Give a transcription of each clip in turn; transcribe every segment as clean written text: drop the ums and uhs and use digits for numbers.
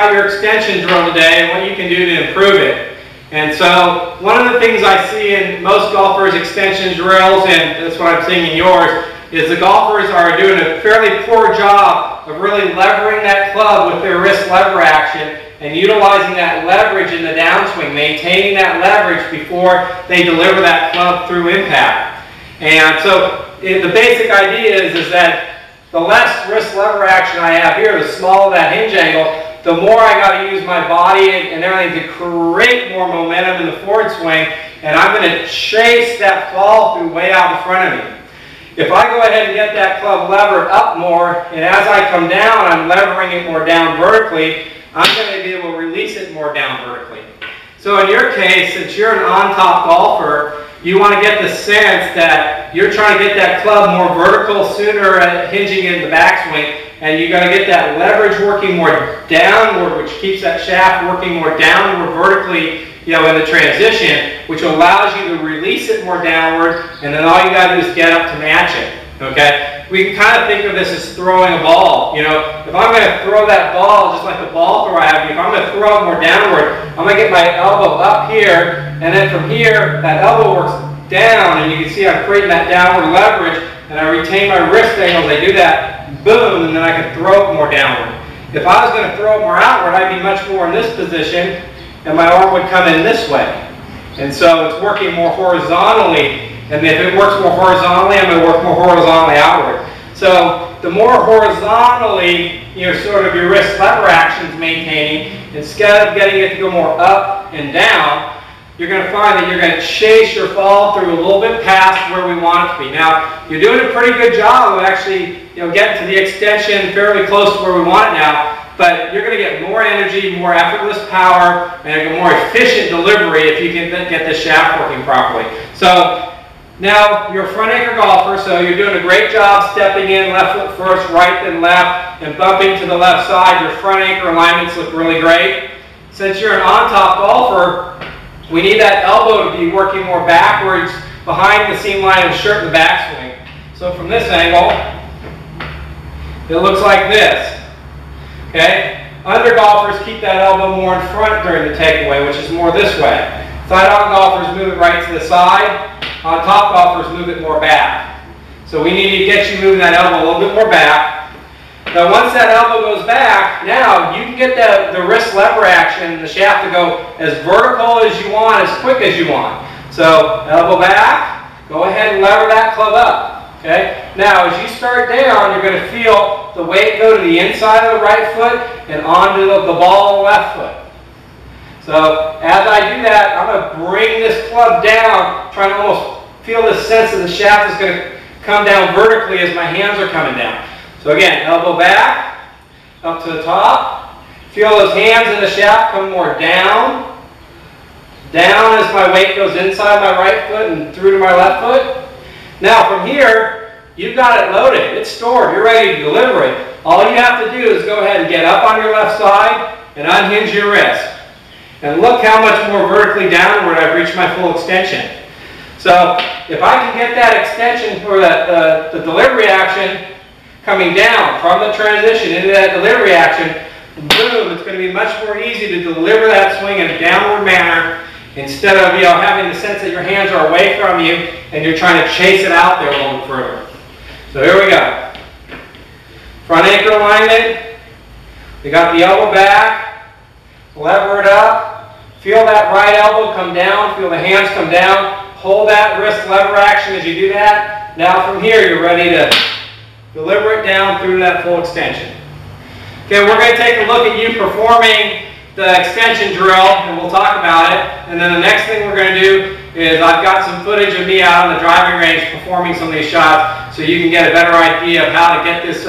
about your extension drill today and what you can do to improve it. And so one of the things I see in most golfers' extension drills, and that's what I'm seeing in yours, is the golfers are doing a fairly poor job of really levering that club with their wrist lever action and utilizing that leverage in the downswing, maintaining that leverage before they deliver that club through impact. And so the basic idea is that the less wrist lever action I have here, the smaller that hinge angle, the more I got to use my body and everything to create more momentum in the forward swing, and I'm going to chase that fall through way out in front of me. If I go ahead and get that club levered up more, and as I come down, I'm levering it more down vertically, I'm going to be able to release it more down vertically. So in your case, since you're an on-top golfer, you want to get the sense that you're trying to get that club more vertical sooner at hinging in the backswing, and you got to get that leverage working more downward, which keeps that shaft working more downward vertically, in the transition, which allows you to release it more downward, and then all you got to do is get up to match it. Okay? We can kind of think of this as throwing a ball. If I'm going to throw that ball just like the ball throw I have, if I'm going to throw it more downward, I'm going to get my elbow up here, and then from here, that elbow works down, and you can see I'm creating that downward leverage, and I retain my wrist angle as I do that, boom, and then I can throw it more downward. If I was going to throw it more outward, I'd be much more in this position, and my arm would come in this way. And so it's working more horizontally, and if it works more horizontally, I'm going to work more horizontally outward. So the more horizontally your wrist lever action's maintaining, instead of getting it to go more up and down, you're going to find that you're going to chase your fall through a little bit past where we want it to be. Now, you're doing a pretty good job of actually getting to the extension fairly close to where we want it now, but you're going to get more energy, more effortless power, and a more efficient delivery if you can get the shaft working properly. So now you're a front anchor golfer, so you're doing a great job stepping in left foot first, right then left, and bumping to the left side. Your front anchor alignments look really great. Since you're an on-top golfer, we need that elbow to be working more backwards behind the seam line of the shirt in the backswing. So from this angle, it looks like this. Okay? Under golfers keep that elbow more in front during the takeaway, which is more this way. Side-on golfers move it right to the side. On-top golfers move it more back. So we need to get you moving that elbow a little bit more back. Now once that elbow goes back, now you can get the wrist lever action and the shaft to go as vertical as you want, as quick as you want. So elbow back, go ahead and lever that club up. Okay? Now as you start down, you're going to feel the weight go to the inside of the right foot and onto the ball of the left foot. So as I do that, I'm going to bring this club down, trying to almost feel the sense that the shaft is going to come down vertically as my hands are coming down. So again, elbow back, up to the top. Feel those hands in the shaft come more down. Down as my weight goes inside my right foot and through to my left foot. Now from here, you've got it loaded. It's stored. You're ready to deliver it. All you have to do is go ahead and get up on your left side and unhinge your wrist. And look how much more vertically downward I've reached my full extension. So if I can get that extension for the delivery action coming down from the transition into that delivery action, boom, it's going to be much more easy to deliver that swing in a downward manner instead of having the sense that your hands are away from you and you're trying to chase it out there a little bit further. So here we go. Front anchor alignment. We got the elbow back. Lever it up. Feel that right elbow come down. Feel the hands come down. Hold that wrist lever action as you do that. Now from here, you're ready to deliver it down through that full extension. Okay, we're going to take a look at you performing the extension drill, and we'll talk about it. And then the next thing we're going to do is I've got some footage of me out on the driving range performing some of these shots so you can get a better idea of how to get this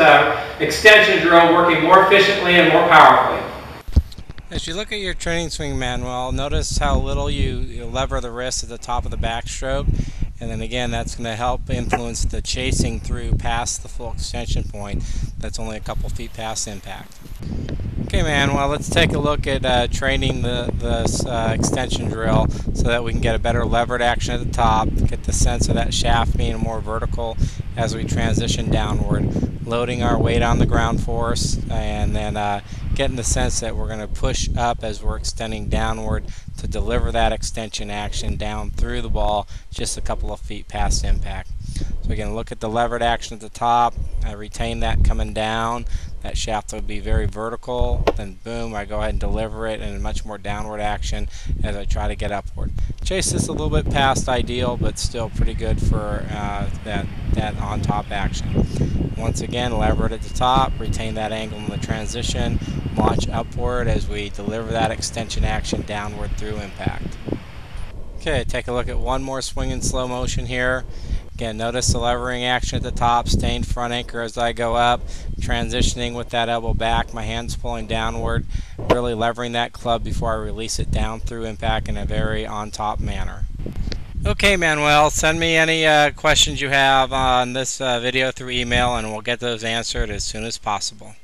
extension drill working more efficiently and more powerfully. As you look at your training swing, Manuel, notice how little you lever the wrist at the top of the backstroke, and then again that's going to help influence the chasing through past the full extension point that's only a couple feet past impact. Okay, Manuel, let's take a look at training the extension drill so that we can get a better levered action at the top, get the sense of that shaft being more vertical as we transition downward, loading our weight on the ground force, and then getting the sense that we're going to push up as we're extending downward to deliver that extension action down through the ball just a couple of feet past impact. So again, look at the levered action at the top. I retain that coming down. That shaft will be very vertical. Then boom, I go ahead and deliver it in a much more downward action as I try to get upward. Chase this a little bit past ideal, but still pretty good for that on top action. Once again, lever it at the top, retain that angle in the transition, launch upward as we deliver that extension action downward through impact. Okay, take a look at one more swing in slow motion here. Again, notice the levering action at the top, staying front anchor as I go up, transitioning with that elbow back, my hands pulling downward, really levering that club before I release it down through impact in a very on-top manner. Okay, Manuel, send me any questions you have on this video through email, and we'll get those answered as soon as possible.